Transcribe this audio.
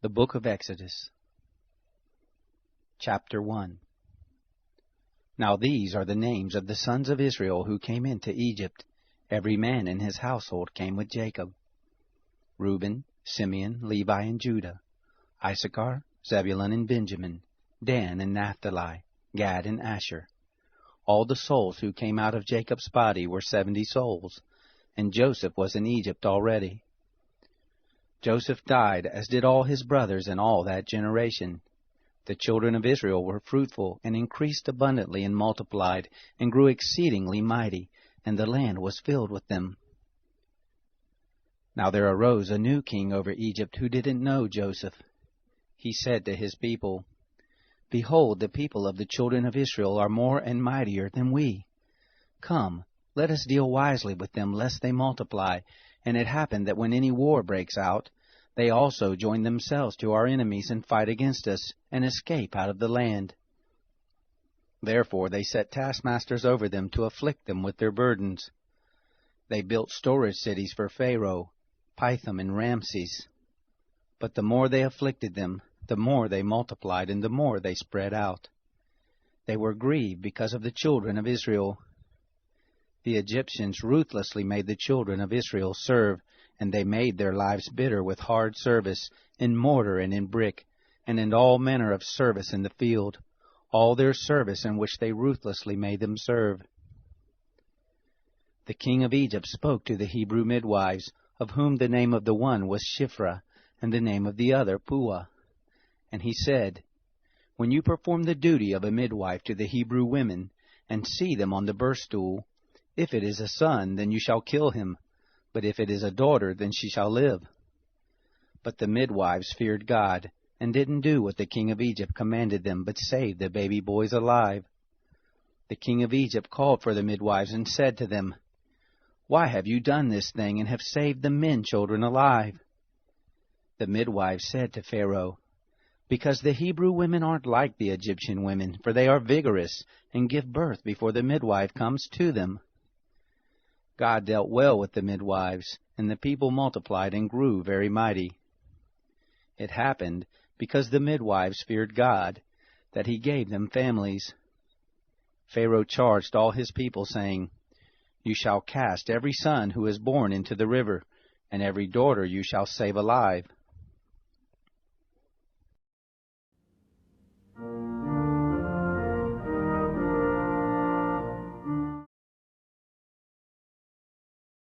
The Book of Exodus, Chapter 1. Now these are the names of the sons of Israel who came into Egypt. Every man in his household came with Jacob: Reuben, Simeon, Levi, and Judah; Isakar, Zebulun, and Benjamin; Dan and Naphtali; Gad and Asher. All the souls who came out of Jacob's body were 70 souls, and Joseph was in Egypt already. Joseph died, as did all his brothers and all that generation. The children of Israel were fruitful, and increased abundantly, and multiplied, and grew exceedingly mighty, and the land was filled with them. Now there arose a new king over Egypt who didn't know Joseph. He said to his people, "Behold, the people of the children of Israel are more and mightier than we. Come, let us deal wisely with them, lest they multiply. And it happened that when any war breaks out, they also join themselves to our enemies and fight against us, and escape out of the land." Therefore they set taskmasters over them to afflict them with their burdens. They built storage cities for Pharaoh, Pithom and Ramses. But the more they afflicted them, the more they multiplied, and the more they spread out. They were grieved because of the children of Israel. The Egyptians ruthlessly made the children of Israel serve, and they made their lives bitter with hard service, in mortar and in brick, and in all manner of service in the field, all their service in which they ruthlessly made them serve. The king of Egypt spoke to the Hebrew midwives, of whom the name of the one was Shifra, and the name of the other Puah. And he said, "When you perform the duty of a midwife to the Hebrew women, and see them on the birthstool, if it is a son, then you shall kill him, but if it is a daughter, then she shall live." But the midwives feared God, and didn't do what the king of Egypt commanded them, but saved the baby boys alive. The king of Egypt called for the midwives and said to them, "Why have you done this thing, and have saved the men children alive?" The midwives said to Pharaoh, "Because the Hebrew women aren't like the Egyptian women, for they are vigorous, and give birth before the midwife comes to them." God dealt well with the midwives, and the people multiplied and grew very mighty. It happened, because the midwives feared God, that he gave them families. Pharaoh charged all his people, saying, "You shall cast every son who is born into the river, and every daughter you shall save alive."